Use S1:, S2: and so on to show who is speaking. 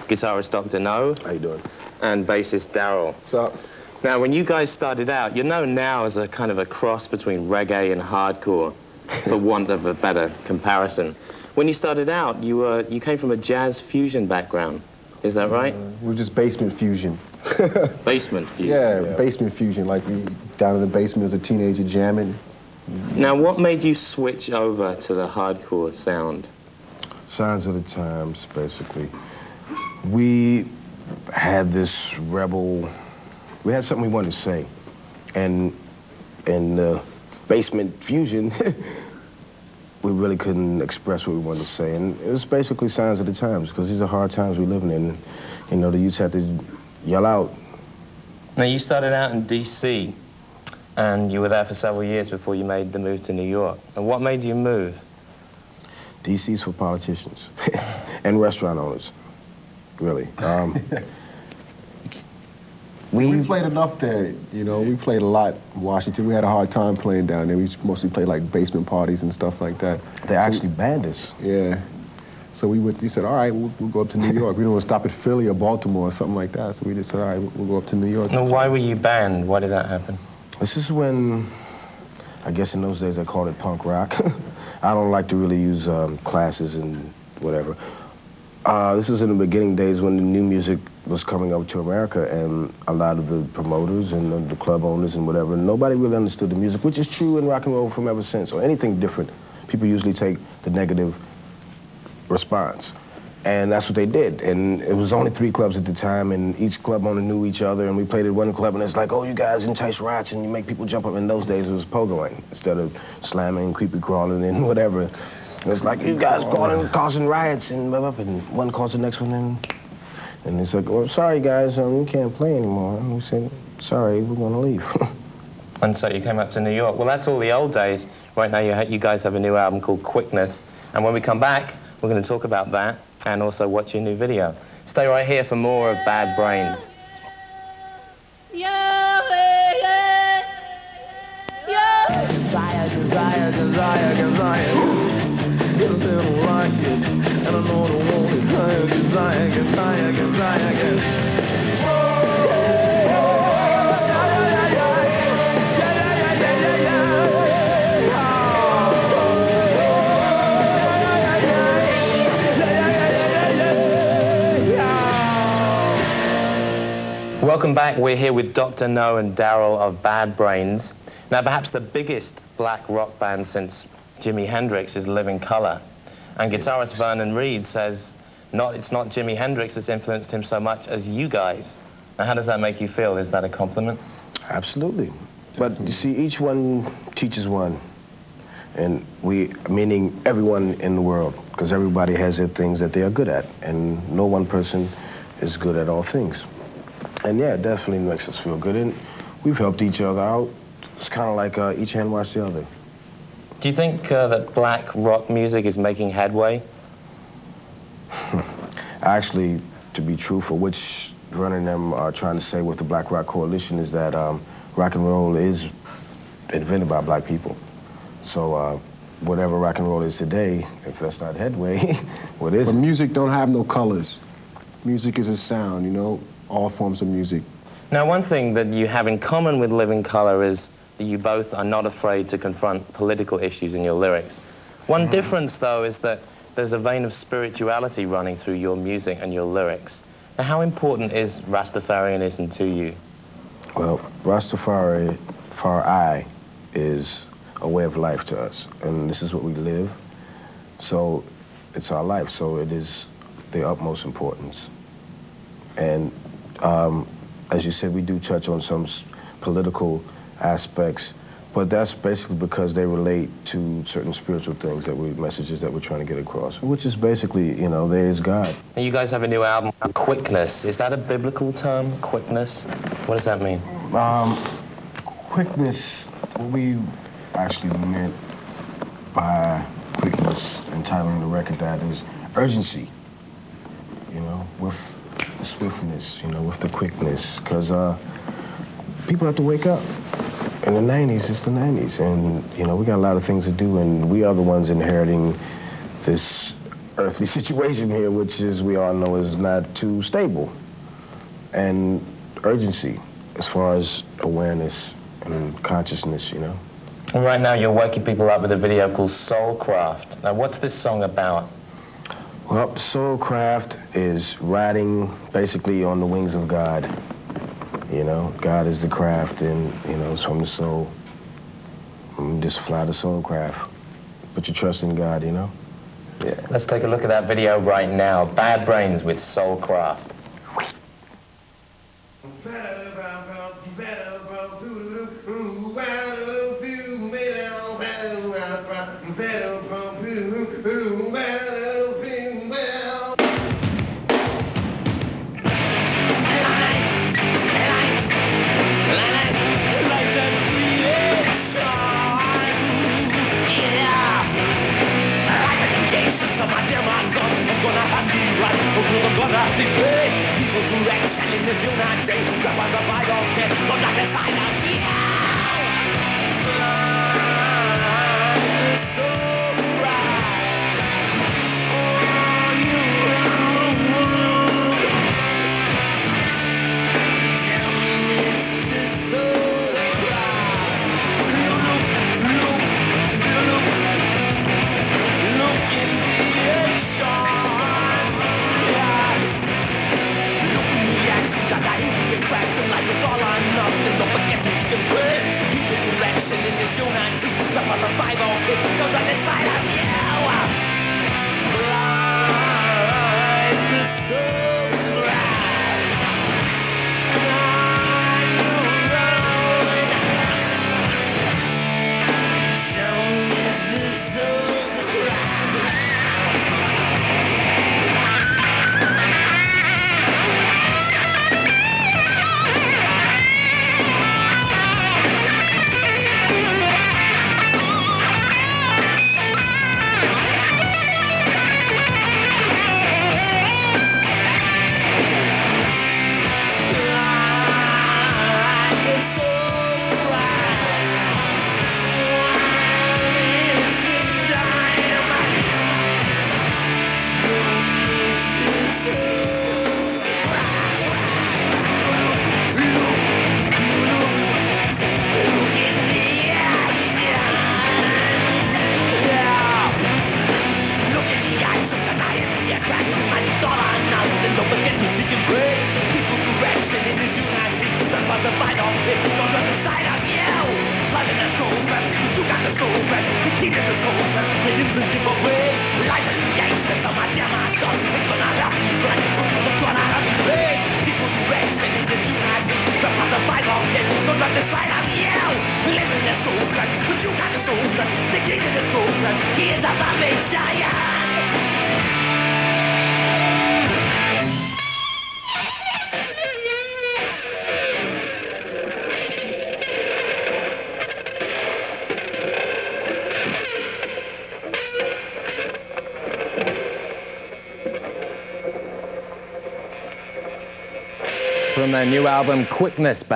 S1: guitarist Dr. No.
S2: How you doing?
S1: And bassist Darryl.
S2: What's up?
S1: Now, when you guys started out, you're known now as a kind of a cross between reggae and hardcore, for want of a better comparison. When you started out, you came from a jazz fusion background. Is that right?
S2: We're just basement fusion.
S1: Basement fusion?
S2: Yeah, basement fusion. Like we down in the basement as a teenager jamming.
S1: Now, what made you switch over to the hardcore sound?
S2: Signs of the times, basically. We had this rebel, we had something we wanted to say. And in the basement fusion, we really couldn't express what we wanted to say. And it was basically signs of the times, because these are hard times we're living in. You know, the youths had to yell out.
S1: Now, you started out in D.C., and you were there for several years before you made the move to New York. And what made you move?
S2: DC's for politicians and restaurant owners, really. We played enough there, you know. We played a lot in Washington. We had a hard time playing down there. We mostly played like basement parties and stuff like that. They actually banned us. Yeah. So we said, all right, we'll go up to New York. We don't want to stop at Philly or Baltimore or something like that. So we just said, all right, we'll go up to New York.
S1: Now, why were you banned? Why did that happen?
S2: This is when, I guess in those days they called it punk rock. I don't like to really use classes and whatever. This is in the beginning days when the new music was coming up to America, and a lot of the promoters and the club owners and whatever, nobody really understood the music, which is true in rock and roll from ever since, or anything different. People usually take the negative response. And that's what they did. And it was only 3 clubs at the time, and each club owner knew each other, and we played at one club, and it's like, oh, you guys entice rats, and you make people jump up. In those days, it was pogoing, instead of slamming, creepy crawling, and whatever. It was like, you guys causing riots, and blah, blah, blah, and one calls the next one, and it's like, well, sorry, guys, we can't play anymore. And we said, sorry, we're gonna leave.
S1: And so you came up to New York. Well, that's all the old days. Right now, you guys have a new album called Quickness, and when we come back, we're going to talk about that and also watch your new video. Stay right here for more of Bad Brains. Welcome back. We're here with Dr. No and Darryl of Bad Brains. Now, perhaps the biggest black rock band since Jimi Hendrix is Living Colour. And guitarist Vernon Reid says it's not Jimi Hendrix that's influenced him so much as you guys. Now, how does that make you feel? Is that a compliment?
S2: Absolutely. But you see, each one teaches one. And we, meaning everyone in the world, because everybody has their things that they are good at. And no one person is good at all things. And yeah, it definitely makes us feel good. And we've helped each other out. It's kind of like each hand wash the other.
S1: Do you think that black rock music is making headway?
S2: Actually, to be truthful, which Vernon and them are trying to say with the Black Rock Coalition is that rock and roll is invented by black people. So whatever rock and roll is today, if that's not headway, what is it?
S3: But music don't have no colors. Music is a sound, you know? All forms of music.
S1: Now, one thing that you have in common with Living Colour is that you both are not afraid to confront political issues in your lyrics. One difference, though, is that there's a vein of spirituality running through your music and your lyrics. Now, how important is Rastafarianism to you?
S2: Well, Rastafari is a way of life to us, and this is what we live. So it's our life, so it is the utmost importance. And as you said, we do touch on some political aspects, but that's basically because they relate to certain spiritual things, messages that we're trying to get across, which is basically, you know, there is God.
S1: And you guys have a new album, Quickness. Is that a biblical term, quickness? What does that mean?
S2: Quickness, what we actually meant by quickness, entitling the record that is urgency, you know, with the swiftness, you know, with the quickness, because people have to wake up. In the 90s, it's the 90s, and, you know, we got a lot of things to do, and we are the ones inheriting this earthly situation here, which, as we all know, is not too stable. And urgency as far as awareness and consciousness, you know.
S1: And right now you're waking people up with a video called Soulcraft. Now what's this song about?
S2: Well, Soulcraft is riding basically on the wings of God. You know, God is the craft, and, you know, it's from the soul. Just fly the Soulcraft. Put your trust in God, you know? Yeah.
S1: Let's take a look at that video right now. Bad Brains with Soulcraft. From their new album, Quickness.